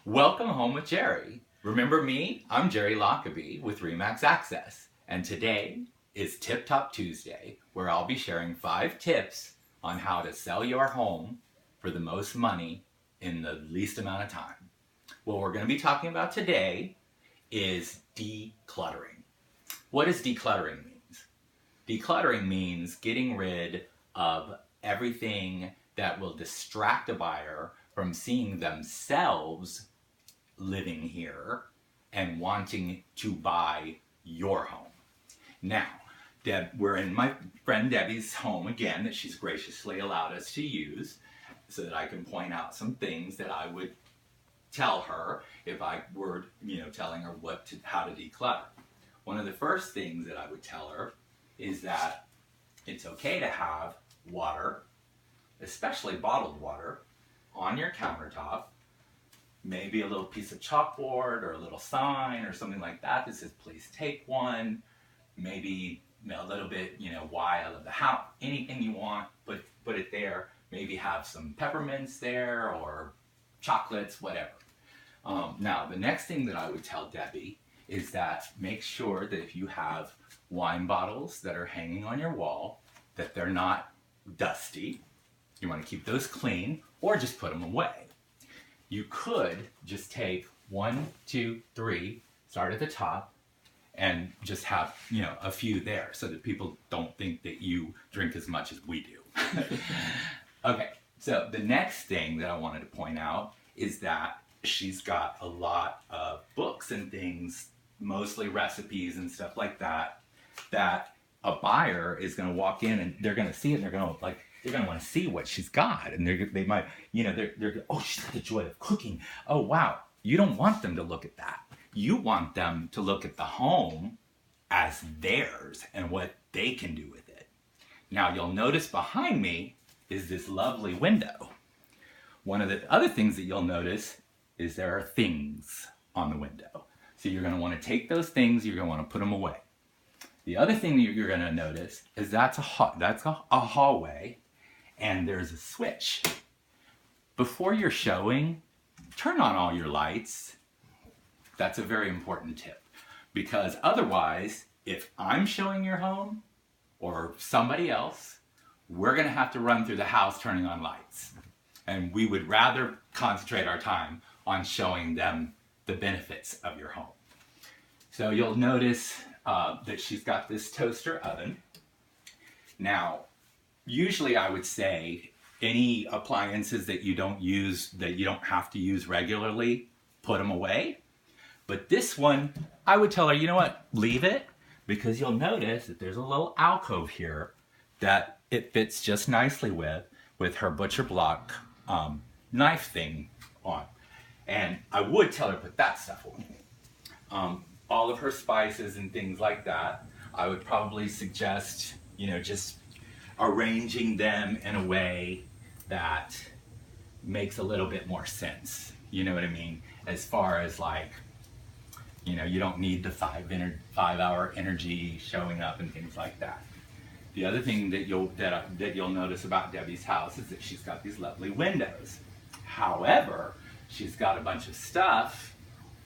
Welcome home with Jerry. Remember me? I'm Jerry Lockaby with Remax Access, and today is Tip Top Tuesday, where I'll be sharing 5 tips on how to sell your home for the most money in the least amount of time. What we're going to be talking about today is decluttering. What does decluttering mean? Decluttering means getting rid of everything that will distract a buyer from seeing themselves living here and wanting to buy your home. Now, we're in my friend Debbie's home again that she's graciously allowed us to use so that I can point out some things that I would tell her if I were, telling her how to declutter. One of the first things that I would tell her is that it's okay to have water, especially bottled water, on your countertop. Maybe a little piece of chalkboard or a little sign or something like that that says, please take one. Maybe a little bit, why I love the house. Anything you want, put it there. Maybe have some peppermints there or chocolates, whatever. Now, the next thing that I would tell Debbie is that make sure that if you have wine bottles that are hanging on your wall, that they're not dusty. You want to keep those clean or just put them away. You could just take 1, 2, 3, start at the top, and just have, a few there so that people don't think that you drink as much as we do. Okay, so the next thing that I wanted to point out is that she's got a lot of books and things, mostly recipes and stuff like that, that a buyer is going to walk in and they're going to see it and they're going to want to see what she's got, and they might, they're oh, she's got the joy of cooking. Oh, wow. You don't want them to look at that. You want them to look at the home as theirs and what they can do with it. Now, you'll notice behind me is this lovely window. One of the other things that you'll notice is there are things on the window. So you're going to want to take those things, you're going to want to put them away. The other thing that you're going to notice is that's a hallway, and there's a switch. Before you're showing, turn on all your lights. That's a very important tip, because otherwise, if I'm showing your home or somebody else, we're going to have to run through the house turning on lights. And we would rather concentrate our time on showing them the benefits of your home. So you'll notice that she's got this toaster oven. Now, usually I would say any appliances that you don't use, that you don't have to use regularly, put them away. But this one, I would tell her, you know what, leave it, because you'll notice that there's a little alcove here that it fits just nicely with her butcher block knife thing on. And I would tell her put that stuff away. All of her spices and things like that, I would probably suggest, just arranging them in a way that makes a little bit more sense. You know what I mean? As far as you don't need the 5-hour energy showing up and things like that. The other thing that you'll notice about Debbie's house is that she's got these lovely windows. However, she's got a bunch of stuff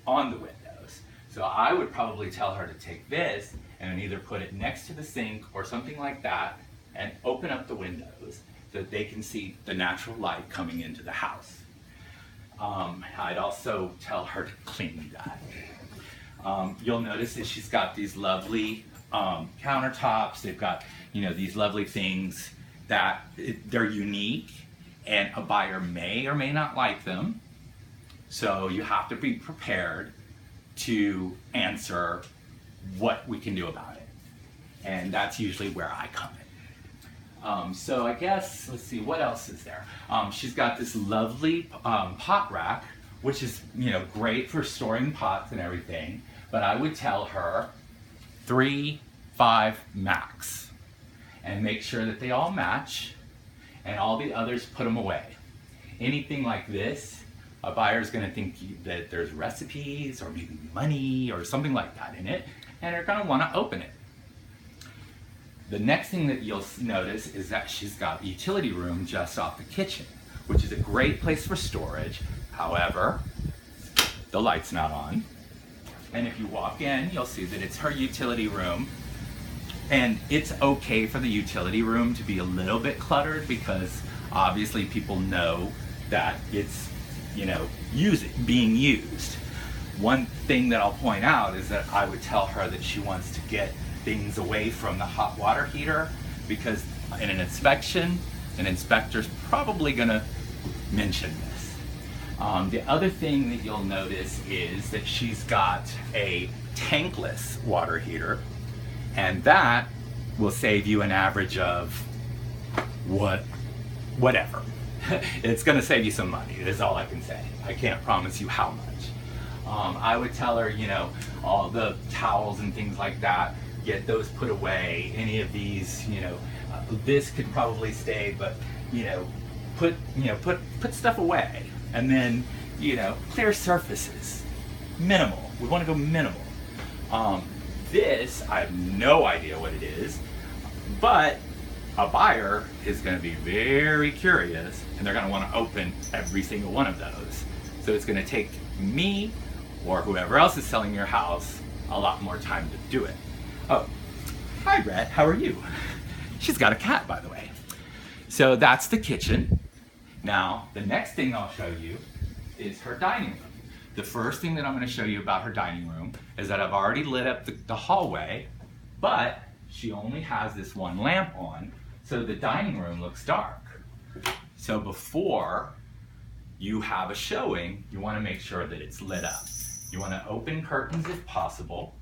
on the windows. So I would probably tell her to take this and either put it next to the sink or something like that and open up the windows so that they can see the natural light coming into the house. I'd also tell her to clean that. You'll notice that she's got these lovely countertops. They've got, these lovely things that they're unique, and a buyer may or may not like them. So you have to be prepared to answer what we can do about it. And that's usually where I come in. So I guess, let's see, what else is there? She's got this lovely pot rack, which is, great for storing pots and everything. But I would tell her 3, 5 max. And make sure that they all match, and all the others put them away. Anything like this, a buyer's going to think that there's recipes or maybe money or something like that in it, and they're going to want to open it. The next thing that you'll notice is that she's got a utility room just off the kitchen, which is a great place for storage. However, the light's not on. And if you walk in, you'll see that it's her utility room. And it's okay for the utility room to be a little bit cluttered because obviously people know that it's, being used. One thing that I'll point out is that I would tell her that she wants to get things away from the hot water heater because in an inspection, an inspector's probably gonna mention this. The other thing that you'll notice is that she's got a tankless water heater, and that will save you an average of whatever. It's gonna save you some money, is all I can say. I can't promise you how much. I would tell her, all the towels and things like that, get those put away. Any of these, this could probably stay, but put stuff away. And then, clear surfaces, minimal. We want to go minimal. This, I have no idea what it is, but a buyer is going to be very curious, and they're going to want to open every single one of those. So it's going to take me or whoever else is selling your house a lot more time to do it. Oh, hi Brett, how are you? She's got a cat, by the way. So that's the kitchen. Now, the next thing I'll show you is her dining room. The first thing that I'm going to show you about her dining room is that I've already lit up the hallway, but she only has this one lamp on, so the dining room looks dark. So before you have a showing, you want to make sure that it's lit up. You want to open curtains if possible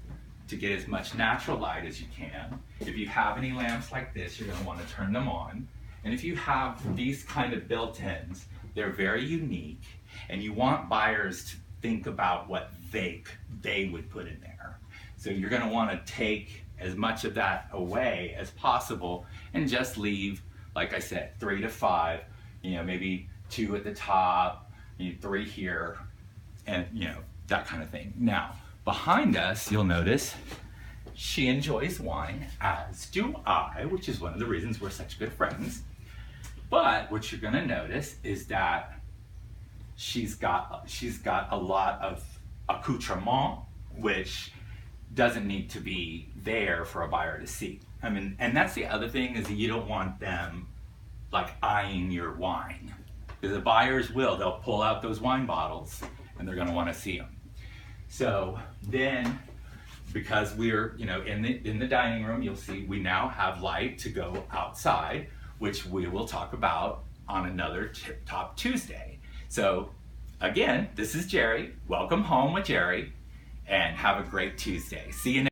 to get as much natural light as you can. If you have any lamps like this, you're going to want to turn them on. And if you have these kind of built-ins, they're very unique, and you want buyers to think about what they would put in there. So you're going to want to take as much of that away as possible and just leave, like I said, 3 to 5, maybe 2 at the top, 3 here, and that kind of thing. Now, behind us, you'll notice she enjoys wine, as do I, which is one of the reasons we're such good friends. But what you're gonna notice is that she's got a lot of accoutrement, which doesn't need to be there for a buyer to see. I mean, and that's the other thing, is that you don't want them like eyeing your wine. Because the buyers they'll pull out those wine bottles and they're gonna wanna see them. So then, because we're in the dining room, you'll see we now have light to go outside, which we will talk about on another Tip Top Tuesday. So again, this is Jerry. Welcome home with Jerry, and have a great Tuesday. See you next